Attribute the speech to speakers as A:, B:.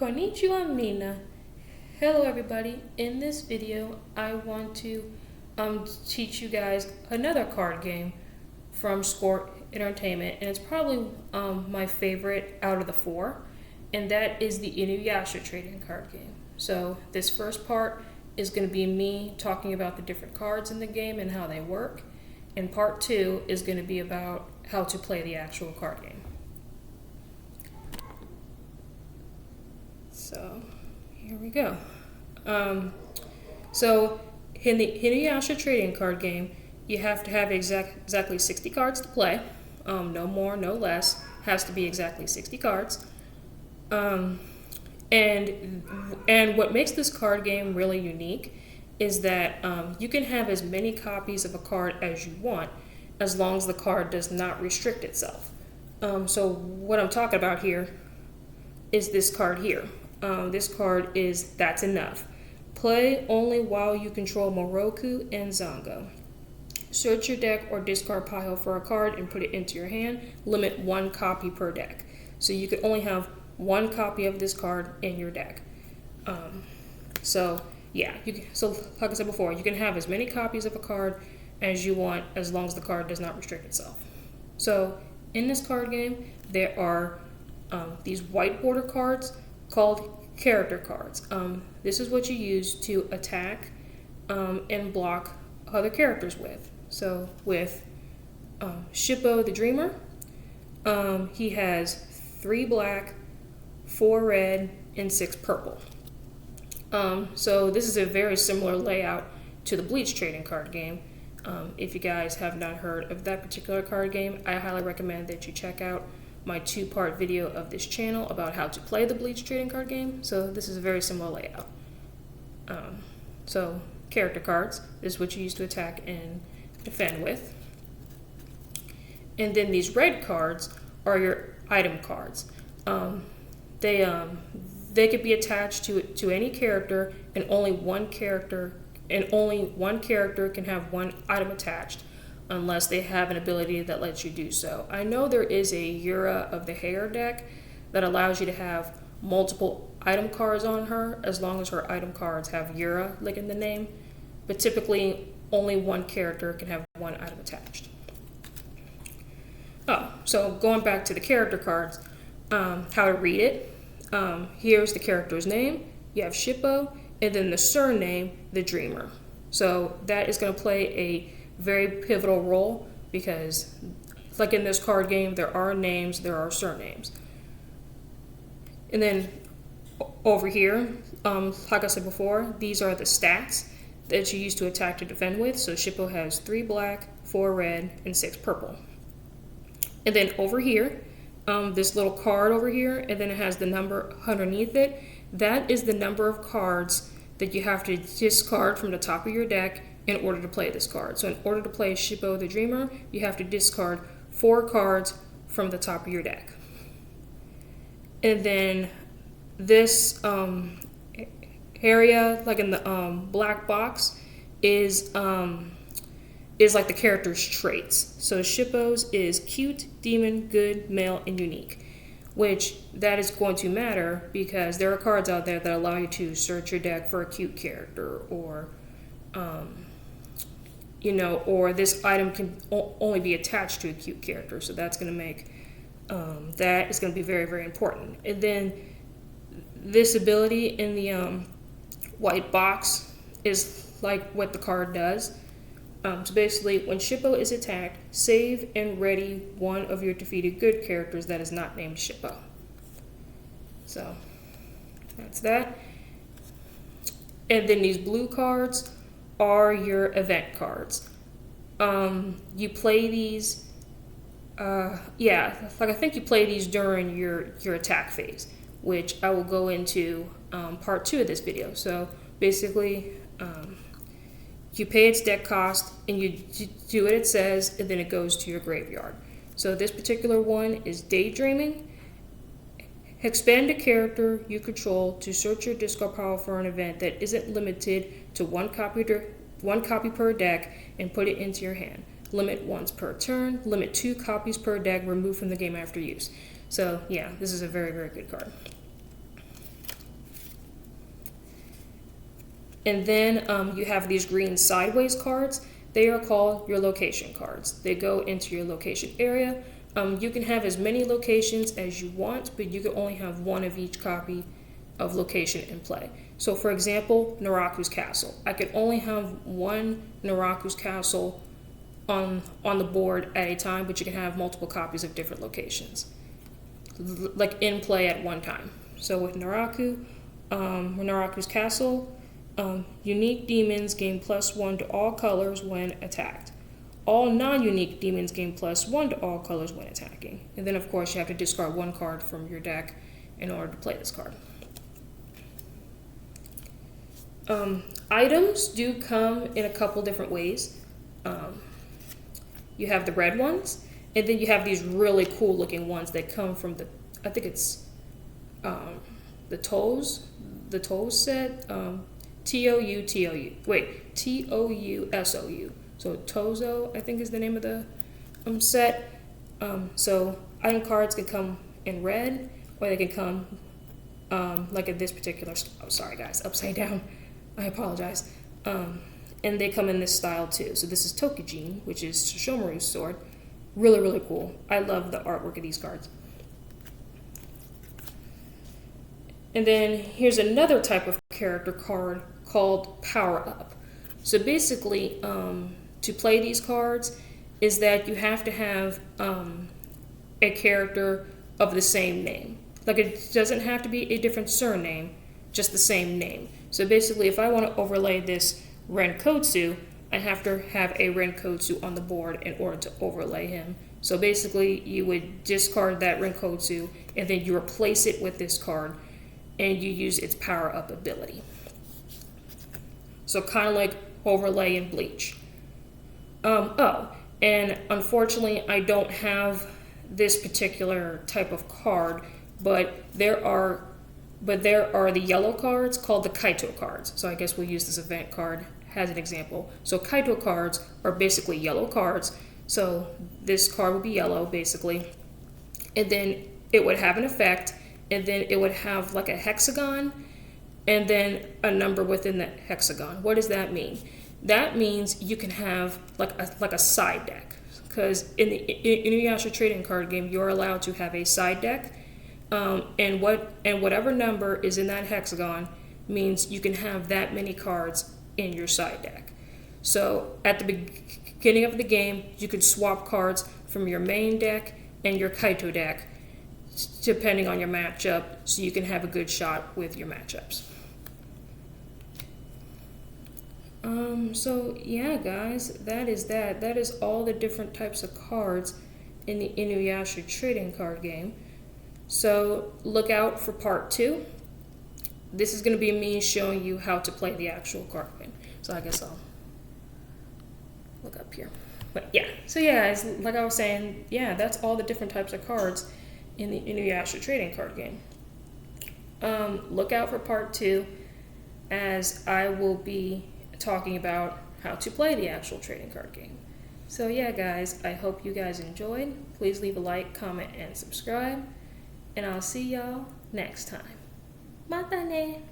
A: Konnichiwa Mina. Hello everybody. In this video I want to teach you guys another card game from Score Entertainment, and it's probably my favorite out of the four, and that is the Inuyasha trading card game. So this first part is going to be me talking about the different cards in the game and how they work, and part two is going to be about how to play the actual card game. So here we go. So in the Inuyasha trading card game, you have to have exactly 60 cards to play. No more, no less. Has to be exactly 60 cards. And what makes this card game really unique is that you can have as many copies of a card as you want, as long as the card does not restrict itself. So what I'm talking about here is this card here. This card is That's Enough. Play only while you control Moroku and Zango. Search your deck or discard pile for a card and put it into your hand. Limit 1 copy per deck. So you can only have 1 copy of this card in your deck. So like I said before, you can have as many copies of a card as you want, as long as the card does not restrict itself. So in this card game, there are these white border cards called character cards. This is what you use to attack and block other characters with. So with Shippo the Dreamer, he has 3 black, 4 red, and 6 purple. So this is a very similar layout to the Bleach trading card game. If you guys have not heard of that particular card game, I highly recommend that you check out my 2-part video of this channel about how to play the Bleach trading card game. So this is a very similar layout. So character cards is what you use to attack and defend with. And then these red cards are your item cards. They could be attached to any character, and only one character can have 1 item attached, unless they have an ability that lets you do so. I know there is a Yura of the Hair deck that allows you to have multiple item cards on her, as long as her item cards have Yura like in the name, but typically only 1 character can have 1 item attached. So going back to the character cards, how to read it. Here's the character's name. You have Shippo, and then the surname, the Dreamer. So that is going to play a very pivotal role, because like in this card game, there are names, there are surnames. And then over here, like I said before, these are the stats that you use to attack to defend with. So Shippo has 3 black, 4 red, and 6 purple. And then over here, this little card over here, and then it has the number underneath it. That is the number of cards that you have to discard from the top of your deck in order to play this card. So in order to play Shippo the Dreamer, you have to discard 4 cards from the top of your deck. And then this area, like in the black box, is like the character's traits. So Shippo's is cute, demon, good, male, and unique, which that is going to matter because there are cards out there that allow you to search your deck for a cute character, or or this item can only be attached to a cute character. So that's going to make that is going to be very, very important. And then this ability in the white box is like what the card does. So basically, when Shippo is attacked, save and ready 1 of your defeated good characters that is not named Shippo. So that's that. And then these blue cards are your event cards. You play these, I think you play these during your attack phase, which I will go into part 2 of this video. So basically, you pay its deck cost, and you do what it says, and then it goes to your graveyard. So this particular one is Daydreaming. Expand a character you control to search your discard pile for an event that isn't limited to 1 copy per deck, and put it into your hand. Limit once per turn. Limit 2 copies per deck removed from the game after use. So yeah, this is a very, very good card. And then you have these green sideways cards. They are called your location cards. They go into your location area. You can have as many locations as you want, but you can only have one of each copy of location in play. So for example, Naraku's Castle. I could only have one Naraku's Castle on the board at a time, but you can have multiple copies of different locations, like in play at one time. So with Naraku's Castle, unique demons gain +1 to all colors when attacked. All non-unique demons gain +1 to all colors when attacking. And then of course you have to discard one card from your deck in order to play this card. Items do come in a couple different ways. You have the red ones, and then you have these really cool looking ones that come from I think it's the Toes set, Tousou. So Tozo, I think, is the name of the set. So item cards can come in red, or they can come like in this particular. Oh, sorry guys, upside down. I apologize. And they come in this style too. So this is Tokijin, which is Shishomaru's sword. Really, really cool. I love the artwork of these cards. And then here's another type of character card called Power Up. So basically, to play these cards is that you have to have a character of the same name. Like, it doesn't have to be a different surname, just the same name. So basically, if I want to overlay this Renkotsu, I have to have a Renkotsu on the board in order to overlay him. So basically, you would discard that Renkotsu, and then you replace it with this card, and you use its Power Up ability. So kind of like overlay in Bleach. And unfortunately, I don't have this particular type of card, but there are the yellow cards called the Kaito cards. So I guess we'll use this event card as an example. So Kaito cards are basically yellow cards. So this card would be yellow basically, and then it would have an effect, and then it would have like a hexagon and then a number within that hexagon. What does that mean? That means you can have like a side deck, because in the Inuyasha trading card game, you're allowed to have a side deck, and whatever number is in that hexagon means you can have that many cards in your side deck. So at the beginning of the game, you can swap cards from your main deck and your Kaito deck, depending on your matchup, so you can have a good shot with your matchups. So yeah, guys, that is that. That is all the different types of cards in the Inuyasha trading card game. So look out for part 2. This is going to be me showing you how to play the actual card game. So I guess I'll look up here. But yeah, so yeah, guys, like I was saying, yeah, that's all the different types of cards in the Inuyasha trading card game. Look out for part 2, as I will be talking about how to play the actual trading card game. So yeah, guys, I hope you guys enjoyed. Please leave a like, comment, and subscribe. And I'll see y'all next time. Mata ne!